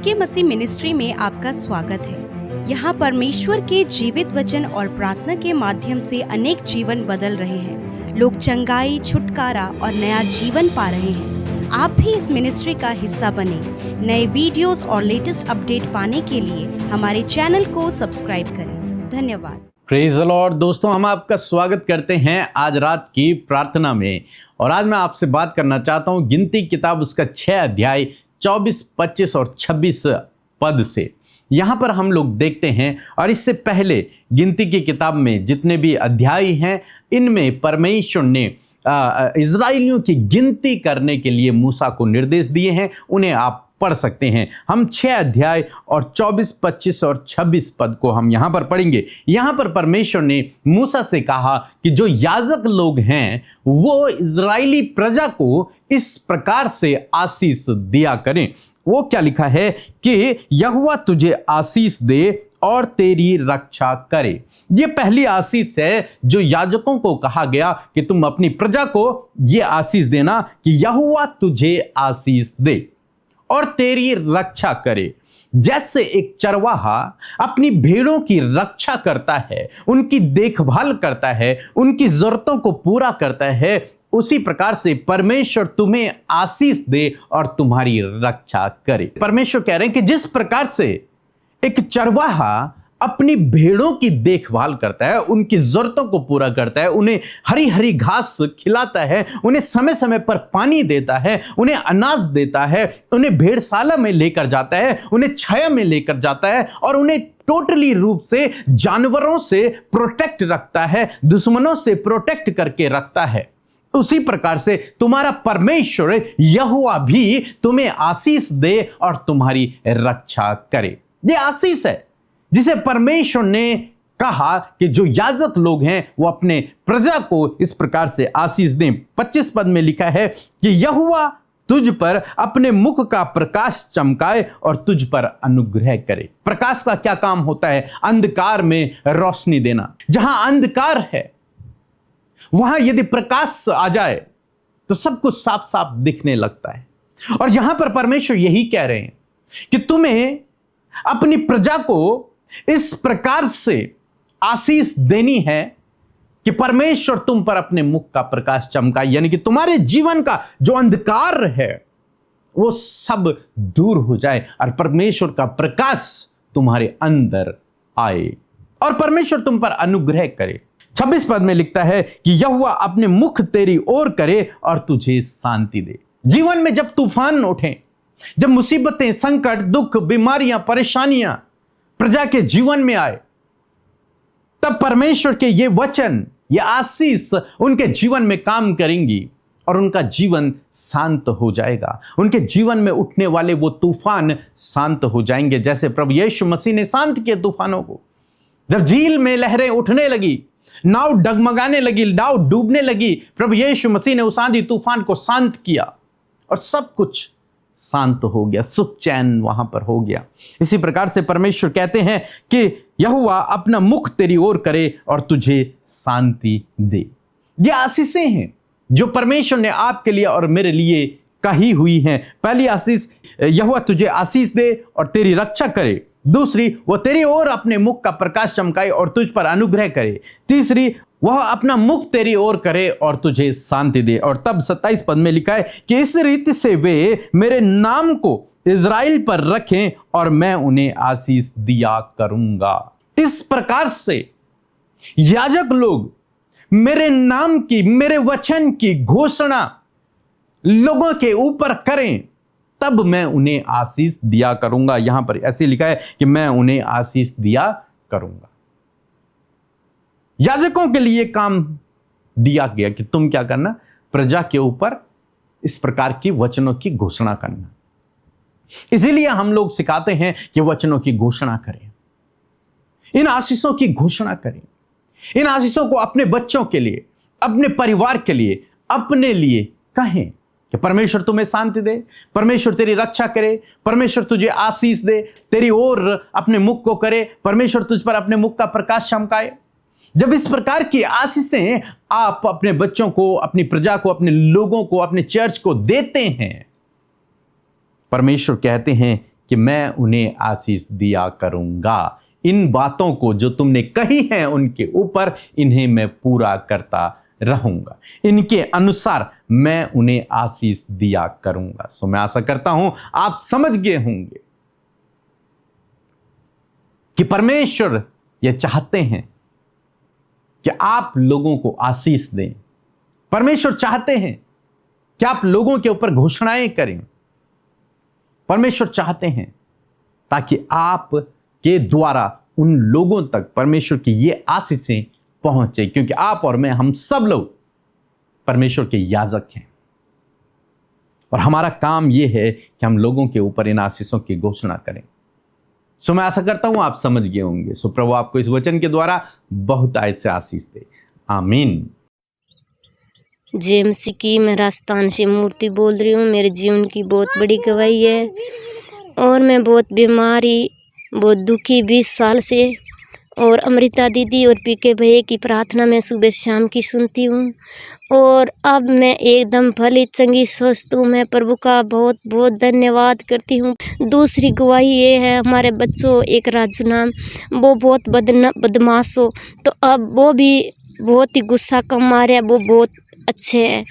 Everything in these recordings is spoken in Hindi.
के मसीह मिनिस्ट्री में आपका स्वागत है। यहाँ परमेश्वर के जीवित वचन और प्रार्थना के माध्यम से अनेक जीवन बदल रहे हैं। लोग चंगाई, छुटकारा और नया जीवन पा रहे हैं। आप भी इस मिनिस्ट्री का हिस्सा बने। नए वीडियोस और लेटेस्ट अपडेट पाने के लिए हमारे चैनल को सब्सक्राइब करें। धन्यवाद। Praise the Lord. दोस्तों, हम आपका स्वागत करते हैं आज रात की प्रार्थना में। और आज मैं आपसे बात करना चाहता हूँ गिनती किताब उसका 6 अध्याय 24, 25 और 26 पद से। यहाँ पर हम लोग देखते हैं, और इससे पहले गिनती की किताब में जितने भी अध्याय हैं इनमें परमेश्वर ने इज़राइलियों की गिनती करने के लिए मूसा को निर्देश दिए हैं। उन्हें आप पढ़ सकते हैं। हम 6 अध्याय और 24, 25 और 26 पद को हम यहाँ पर पढ़ेंगे। यहाँ पर परमेश्वर ने मूसा से कहा कि जो याजक लोग हैं वो इज़राइली प्रजा को इस प्रकार से आशीष दिया करें। वो क्या लिखा है कि यहोवा तुझे आशीष दे और तेरी रक्षा करे। ये पहली आशीष है जो याजकों को कहा गया कि तुम अपनी प्रजा को ये आशीष देना कि यहोवा तुझे आशीष दे और तेरी रक्षा करे। जैसे एक चरवाहा अपनी भेड़ों की रक्षा करता है, उनकी देखभाल करता है, उनकी जरूरतों को पूरा करता है, उसी प्रकार से परमेश्वर तुम्हें आशीष दे और तुम्हारी रक्षा करे। परमेश्वर कह रहे हैं कि जिस प्रकार से एक चरवाहा अपनी भेड़ों की देखभाल करता है, उनकी जरूरतों को पूरा करता है, उन्हें हरी हरी घास खिलाता है, उन्हें समय समय पर पानी देता है, उन्हें अनाज देता है, उन्हें भेड़शाला में लेकर जाता है, उन्हें छाया में लेकर जाता है और उन्हें टोटली रूप से जानवरों से प्रोटेक्ट रखता है, दुश्मनों से प्रोटेक्ट करके रखता है, उसी प्रकार से तुम्हारा परमेश्वर यहोवा भी तुम्हें आशीष दे और तुम्हारी रक्षा करे। ये आशीष है जिसे परमेश्वर ने कहा कि जो याजक लोग हैं वो अपने प्रजा को इस प्रकार से आशीष दें। 25 पद में लिखा है कि यहोवा तुझ पर अपने मुख का प्रकाश चमकाए और तुझ पर अनुग्रह करे। प्रकाश का क्या काम होता है? अंधकार में रोशनी देना। जहां अंधकार है वहां यदि प्रकाश आ जाए तो सब कुछ साफ साफ दिखने लगता है। और यहां पर परमेश्वर यही कह रहे हैं कि तुम्हें अपनी प्रजा को इस प्रकार से आशीष देनी है कि परमेश्वर तुम पर अपने मुख का प्रकाश चमकाए, यानी कि तुम्हारे जीवन का जो अंधकार है वो सब दूर हो जाए और परमेश्वर का प्रकाश तुम्हारे अंदर आए और परमेश्वर तुम पर अनुग्रह करे। 26 पद में लिखता है कि यहोवा अपने मुख तेरी ओर करे और तुझे शांति दे। जीवन में जब तूफान उठे, जब मुसीबतें, संकट, दुख, बीमारियां, परेशानियां प्रजा के जीवन में आए, तब परमेश्वर के ये वचन, ये आशीष उनके जीवन में काम करेंगी और उनका जीवन शांत हो जाएगा। उनके जीवन में उठने वाले वो तूफान शांत हो जाएंगे, जैसे प्रभु यीशु मसीह ने शांत किए तूफानों को। जब झील में लहरें उठने लगी, नाव डगमगाने लगी, नाव डूबने लगी, प्रभु यीशु मसीह ने उस आंधी तूफान को शांत किया और सब कुछ शांत हो गया, सुख चैन वहां पर हो गया। इसी प्रकार से परमेश्वर कहते हैं कि यहोवा अपना मुख तेरी ओर करे और तुझे शांति दे। ये आशीषें हैं जो परमेश्वर ने आपके लिए और मेरे लिए कही हुई हैं। पहली आशीष, यहोवा तुझे आशीष दे और तेरी रक्षा करे। दूसरी, वो तेरी ओर अपने मुख का प्रकाश चमकाए और तुझ पर अनुग्रह करे। तीसरी, वह अपना मुख तेरी ओर करे और तुझे शांति दे। और तब 27 पद में लिखा है कि इस रीति से वे मेरे नाम को इज़राइल पर रखें और मैं उन्हें आशीष दिया करूंगा। इस प्रकार से याजक लोग मेरे नाम की, मेरे वचन की घोषणा लोगों के ऊपर करें, तब मैं उन्हें आशीष दिया करूंगा। यहां पर ऐसे लिखा है कि मैं उन्हें आशीष दिया करूंगा। याजकों के लिए काम दिया गया कि तुम क्या करना, प्रजा के ऊपर इस प्रकार की वचनों की घोषणा करना। इसीलिए हम लोग सिखाते हैं कि वचनों की घोषणा करें, इन आशीषों की घोषणा करें। इन आशीषों को अपने बच्चों के लिए, अपने परिवार के लिए, अपने लिए कहें कि परमेश्वर तुम्हें शांति दे, परमेश्वर तेरी रक्षा करे, परमेश्वर तुझे आशीष दे, तेरी ओर अपने मुख को करे, परमेश्वर तुझ पर अपने मुख का प्रकाश चमकाए। जब इस प्रकार की आशीषें आप अपने बच्चों को, अपनी प्रजा को, अपने लोगों को, अपने चर्च को देते हैं, परमेश्वर कहते हैं कि मैं उन्हें आशीष दिया करूँगा। इन बातों को जो तुमने कही हैं उनके ऊपर इन्हें मैं पूरा करता रहूँगा, इनके अनुसार मैं उन्हें आशीष दिया करूँगा। सो मैं आशा करता हूँ आप समझ गए होंगे कि परमेश्वर ये चाहते हैं कि आप लोगों को आशीष दें। परमेश्वर चाहते हैं कि आप लोगों के ऊपर घोषणाएं करें। परमेश्वर चाहते हैं ताकि आप के द्वारा उन लोगों तक परमेश्वर की ये आशीषें पहुंचे, क्योंकि आप और मैं, हम सब लोग परमेश्वर के याजक हैं और हमारा काम यह है कि हम लोगों के ऊपर इन आशीषों की घोषणा करें। सो मैं आशा करता हूं आप समझ गए होंगे। सो प्रभु आपको इस वचन के द्वारा बहुत आयत से आशीष दे। आमीन। जय मसीह की। मैं राजस्थान से मूर्ति बोल रही हूँ। मेरे जीवन की बहुत बड़ी गवाही है और मैं बहुत बीमारी, बहुत दुखी 20 साल से, और अमृता दीदी और पीके भैया की प्रार्थना मैं सुबह शाम की सुनती हूँ और अब मैं एकदम भली चंगी स्वस्थ हूँ। मैं प्रभु का बहुत बहुत धन्यवाद करती हूँ। दूसरी गवाही ये है, हमारे बच्चों, एक राजू नाम, वो बहुत बदमाश हो, तो अब वो भी बहुत ही गुस्सा कम मारे, वो बहुत अच्छे हैं।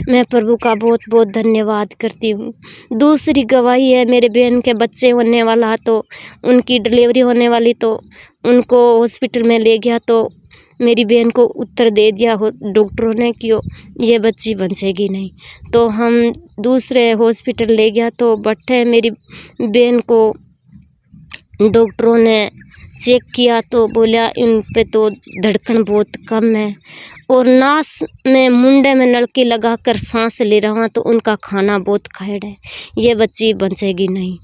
मैं प्रभु का बहुत बहुत धन्यवाद करती हूँ। दूसरी गवाही है, मेरे बहन के बच्चे होने वाला, तो उनकी डिलीवरी होने वाली, तो उनको हॉस्पिटल में ले गया, तो मेरी बहन को उत्तर दे दिया हो डॉक्टरों ने कि ये बच्ची बचेगी नहीं। तो हम दूसरे हॉस्पिटल ले गया, तो बट्टे मेरी बहन को डॉक्टरों ने चेक किया तो बोला इन पे तो धड़कन बहुत कम है और नास में मुंडे में नलकी लगाकर सांस ले रहा हूँ, तो उनका खाना बहुत खाड़ है, ये बच्ची बचेगी नहीं।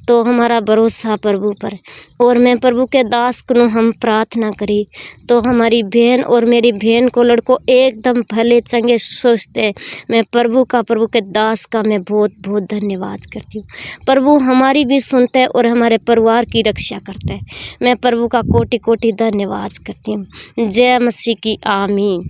तो हमारा भरोसा प्रभु पर, और मैं प्रभु के दास को हम प्रार्थना करी तो हमारी बहन और मेरी बहन को लड़को एकदम भले चंगे स्वस्थ है। मैं प्रभु के दास का मैं बहुत बहुत धन्यवाद करती हूँ। प्रभु हमारी भी सुनते हैं और हमारे परिवार की रक्षा करते हैं। मैं प्रभु का कोटि कोटि धन्यवाद करती हूँ। जय मसीह की। आमीन।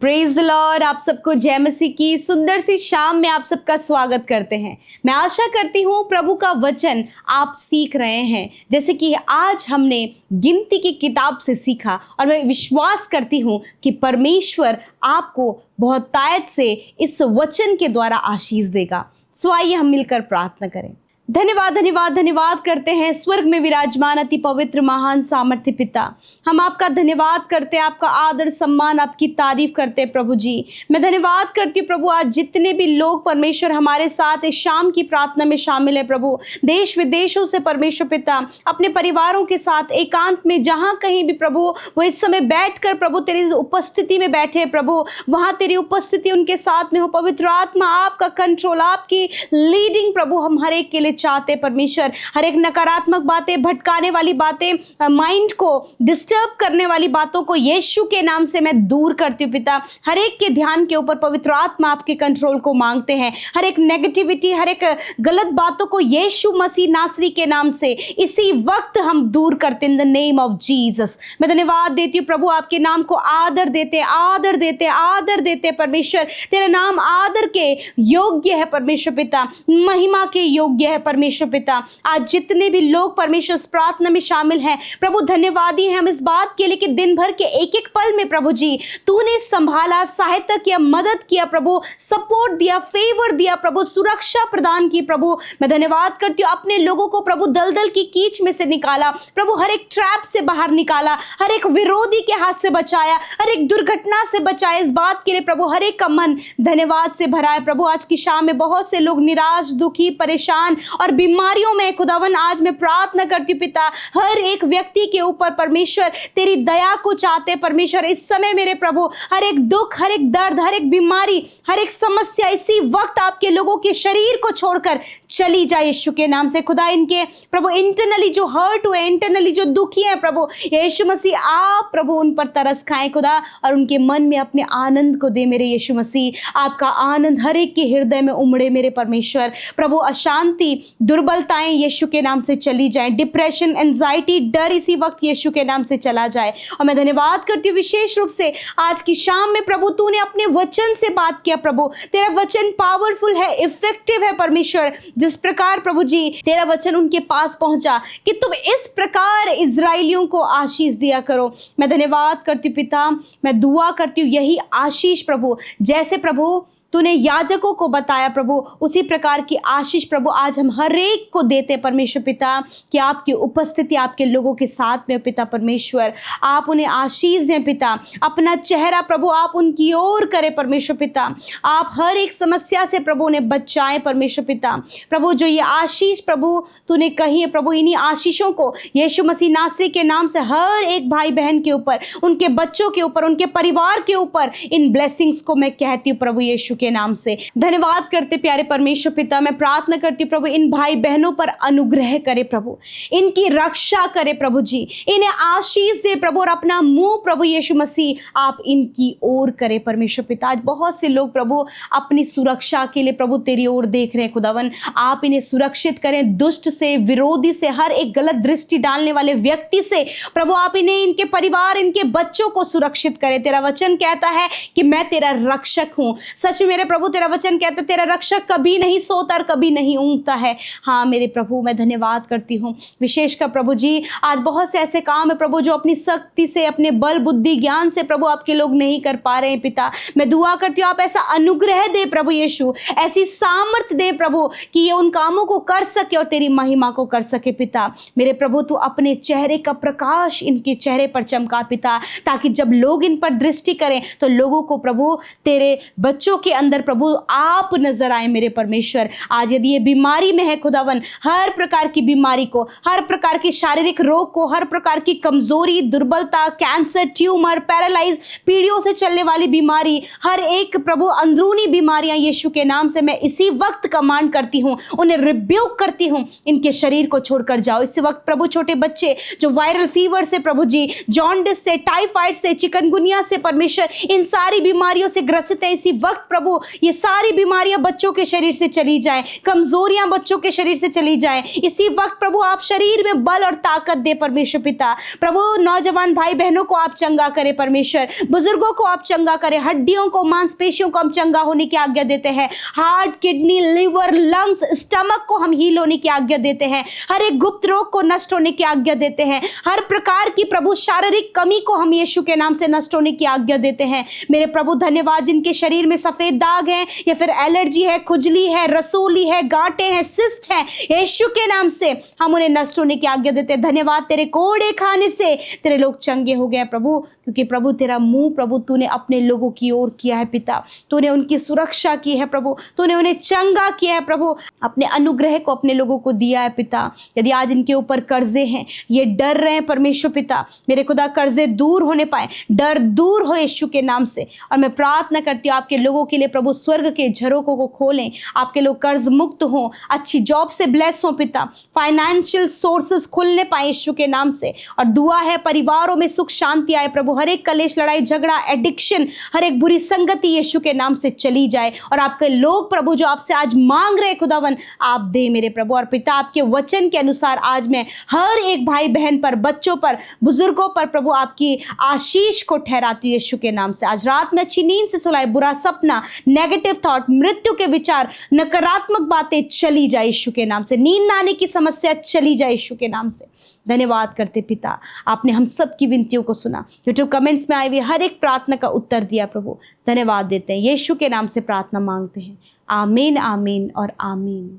Praise the Lord. आप सबको जय मसीह की सुंदर सी शाम में आप सबका स्वागत करते हैं। मैं आशा करती हूँ प्रभु का वचन आप सीख रहे हैं, जैसे कि आज हमने गिनती की किताब से सीखा, और मैं विश्वास करती हूँ कि परमेश्वर आपको बहुत तायत से इस वचन के द्वारा आशीष देगा। सो आइए हम मिलकर प्रार्थना करें। धन्यवाद धन्यवाद धन्यवाद करते हैं स्वर्ग में विराजमान अति पवित्र महान सामर्थ्य पिता। हम आपका धन्यवाद करते हैं, आपका आदर सम्मान, आपकी तारीफ करते हैं प्रभु जी। मैं धन्यवाद करती हूँ प्रभु, आज जितने भी लोग परमेश्वर हमारे साथ इस शाम की प्रार्थना में शामिल है प्रभु, देश विदेशों से परमेश्वर पिता अपने परिवारों के साथ एकांत में जहाँ कहीं भी प्रभु वो इस समय बैठ कर प्रभु तेरी उपस्थिति में बैठे हैं प्रभु, वहाँ तेरी उपस्थिति उनके साथ में हो। पवित्र आत्मा आपका कंट्रोल, आपकी लीडिंग प्रभु हम हर एक के लिए चाहते परमेश्वर। हर एक नकारात्मक बातें, भटकाने वाली बातें, माइंड को डिस्टर्ब करने वाली बातों को यीशु के नाम से मैं दूर करती हूँ पिता। हर एक के ध्यान के ऊपर पवित्र आत्मा आपके कंट्रोल को मांगते हैं। हर एक नेगेटिविटी, हर एक गलत बातों को यीशु मसीह नासरी के नाम से इसी वक्त हम दूर करते in the name of Jesus. मैं धन्यवाद देती हूँ प्रभु, आपके नाम को आदर देते आदर देते आदर देते परमेश्वर। तेरा नाम आदर के योग्य है परमेश्वर पिता, महिमा के योग्य है परमेश्वर पिता। आज जितने भी लोग परमेश्वर इस प्रार्थना में शामिल हैं प्रभु, धन्यवादी हैं हम इस बात के लिए कि दिन भर के एक एक पल में प्रभु जी तूने संभाला, सहायता किया, मदद किया प्रभु, सपोर्ट दिया, फेवर दिया प्रभु, सुरक्षा प्रदान की प्रभु। मैं धन्यवाद करती हूँ अपने लोगों को प्रभु दलदल की कीच में से निकाला प्रभु, हर एक ट्रैप से बाहर निकाला, हर एक विरोधी के हाथ से बचाया, हर एक दुर्घटना से बचाया। इस बात के लिए प्रभु हर एक का मन धन्यवाद से भरा है प्रभु। आज की शाम में बहुत से लोग निराश, दुखी, परेशान और बीमारियों में खुदावन आज मैं प्रार्थना करती हूँ पिता, हर एक व्यक्ति के ऊपर परमेश्वर तेरी दया को चाहते परमेश्वर। इस समय मेरे प्रभु हर एक दुख, हर एक दर्द, हर एक बीमारी, हर एक समस्या इसी वक्त आपके लोगों के शरीर को छोड़कर चली जाए यीशु के नाम से। खुदा इनके प्रभु इंटरनली जो हर्ट हुए, इंटरनली जो दुखी है प्रभु यीशु मसीह, आप प्रभु उन पर तरस खाएं खुदा, और उनके मन में अपने आनंद को दे मेरे यीशु मसीह। आपका आनंद हर एक के हृदय में उमड़े मेरे परमेश्वर। प्रभु अशांति दुर्बलताएं यीशु के नाम से चली जाएं, डिप्रेशन, एंजाइटी, डर इसी वक्त यीशु के नाम से चला जाए। और मैं धन्यवाद करती हूँ विशेष रूप से आज की शाम में प्रभु तूने अपने वचन से बात किया। प्रभु तेरा वचन पावरफुल है, इफेक्टिव है परमेश्वर। जिस प्रकार प्रभु जी तेरा वचन उनके पास पहुंचा कि तुम इस प्रकार इजराइलियों को आशीष दिया करो। मैं धन्यवाद करती हूँ पिता, मैं दुआ करती हूँ यही आशीष प्रभु, जैसे प्रभु तूने याजकों को बताया प्रभु, उसी प्रकार की आशीष प्रभु आज हम हर एक को देते परमेश्वर पिता, कि आपकी उपस्थिति आपके लोगों के साथ में पिता परमेश्वर। आप उन्हें आशीष दें पिता, अपना चेहरा प्रभु आप उनकी ओर करें परमेश्वर पिता। आप हर एक समस्या से प्रभु उन्हें बचाएं परमेश्वर पिता। प्रभु जो ये आशीष प्रभु तूने कही है प्रभु, इन्हीं आशीषों को यीशु मसीह नासरी के नाम से हर एक भाई बहन के ऊपर, उनके बच्चों के ऊपर, उनके परिवार के ऊपर, इन ब्लेसिंग्स को मैं कहती हूँ प्रभु यीशु के नाम से। धन्यवाद करते प्यारे परमेश्वर पिता, मैं प्रार्थना करती हूँ प्रभु इन भाई बहनों पर अनुग्रह करे प्रभु, इनकी रक्षा करे प्रभु जी, इन्हें आशीष दे प्रभु, और अपना मुंह प्रभु यीशु मसीह आप इनकी ओर करे परमेश्वर पिता। आज बहुत से लोग प्रभु अपनी सुरक्षा के लिए प्रभु तेरी ओर देख रहे हैं खुदावन, आप इन्हें सुरक्षित करें दुष्ट से, विरोधी से, हर एक गलत दृष्टि डालने वाले व्यक्ति से प्रभु आप इन्हें, इनके परिवार, इनके बच्चों को सुरक्षित करें। तेरा वचन कहता है कि मैं तेरा रक्षक हूं। सच में मेरे प्रभु तेरा वचन कहता है तेरा रक्षक कभी नहीं सोता और कभी नहीं ऊँगता है। हाँ मेरे प्रभु मैं धन्यवाद करती हूँ विशेषकर प्रभु जी, आज बहुत से ऐसे काम है प्रभु जो अपनी शक्ति से, अपने बल बुद्धि ज्ञान से प्रभु आपके लोग नहीं कर पा रहे हैं पिता। मैं दुआ करती हूँ आप ऐसा अनुग्रह दे प्रभु यीशु, ऐसी सामर्थ दे प्रभु कि ये उन कामों को कर सके और तेरी महिमा को कर सके पिता। मेरे प्रभु तू अपने चेहरे का प्रकाश इनके चेहरे पर चमका पिता, ताकि जब लोग इन पर दृष्टि करें तो लोगों को प्रभु तेरे बच्चों के अंदर प्रभु आप नजर आए मेरे परमेश्वर। आज यदि ये बीमारी में है खुदावन, हर प्रकार की बीमारी को, हर प्रकार की शारीरिक रोग को, हर प्रकार की कमजोरी, दुर्बलता, कैंसर, ट्यूमर, पैरालाइज, पीढ़ियों से चलने वाली बीमारी, हर एक प्रभु अंदरूनी बीमारियां यीशु के नाम से मैं इसी वक्त कमांड करती हूं, उन्हें रिब्यूक करती हूं, इनके शरीर को छोड़कर जाओ। इस वक्त प्रभु छोटे बच्चे जो वायरल फीवर से प्रभु जी, जॉन्डिस से, टाइफाइड से, चिकनगुनिया से परमेश्वर, इन सारी बीमारियों से ग्रसित है, इसी वक्त प्रभु ये सारी बीमारियां बच्चों के शरीर से चली जाए, कमजोरियां बच्चों के शरीर से चली जाए। इसी वक्त प्रभु आप शरीर में बल और ताकत दे परमेश्वर पिता। प्रभु नौजवान भाई बहनों को आप चंगा करे परमेश्वर, बुजुर्गों को आप चंगा करे, हड्डियों को, मांसपेशियों को हम चंगा होने की आज्ञा देते हैं, heart, kidney, liver, lungs, stomach को हम हील होने की आज्ञा देते हैं, हर एक गुप्त रोग को नष्ट होने की आज्ञा देते हैं, हर प्रकार की प्रभु शारीरिक कमी को हम यीशु के नाम से नष्ट होने की आज्ञा देते हैं। मेरे प्रभु धन्यवाद, जिनके शरीर में सफेद दाग है या फिर एलर्जी है, खुजली है, रसोली है, गांठें हैं, सिस्ट है, यीशु के नाम से हम उन्हें नष्ट होने की आज्ञा देते हैं। धन्यवाद, तेरे कोड़े खाने से तेरे लोग चंगे हो गए प्रभु, क्योंकि प्रभु तेरा मुंह प्रभु तूने अपने लोगों की ओर किया है पिता, तूने उनकी सुरक्षा की है प्रभु, तूने उन्हें चंगा किया है प्रभु, अपने अनुग्रह को अपने लोगों को दिया है पिता। यदि आज इनके ऊपर कर्जे हैं, ये डर रहे हैं परमेश्वर पिता, मेरे खुदा कर्जे दूर होने पाए, डर दूर हो यीशु के नाम से। और मैं प्रार्थना करती हूँ आपके लोगों के लिए प्रभु स्वर्ग के झरोकों को खोलें, आपके लोग कर्ज मुक्त हों, अच्छी जॉब से ब्लेस हों पिता, फाइनेंशियल सोर्सेस खुलने पाए यीशु के नाम से। और दुआ है परिवारों में सुख शांति आए प्रभु, हर एक कलेश, लड़ाई झगड़ा, एडिक्शन, हर एक बुरी संगति यीशु के नाम से चली जाए। और आपके लोग प्रभु जो आपसे आज मांग रहे खुदावन आप दे मेरे प्रभु। और पिता आपके वचन के अनुसार आज मैं हर एक भाई बहन पर, बच्चों पर, बुजुर्गों पर प्रभु आपकी आशीष को ठहराती हूँ यीशु के नाम से। आज रात में अच्छी नींद से सुलाए, बुरा सपना, नेगेटिव थॉट, मृत्यु के विचार, नकारात्मक बातें चली जाए यीशु के नाम से, नींद आने की समस्या चली जाए यीशु के नाम से। धन्यवाद करते पिता, आपने हम सब की विनतियों को सुना, यूट्यूब कमेंट्स में आई हुई हर एक प्रार्थना का उत्तर दिया प्रभु। धन्यवाद देते हैं, यीशु के नाम से प्रार्थना मांगते हैं, आमीन, आमीन और आमीन।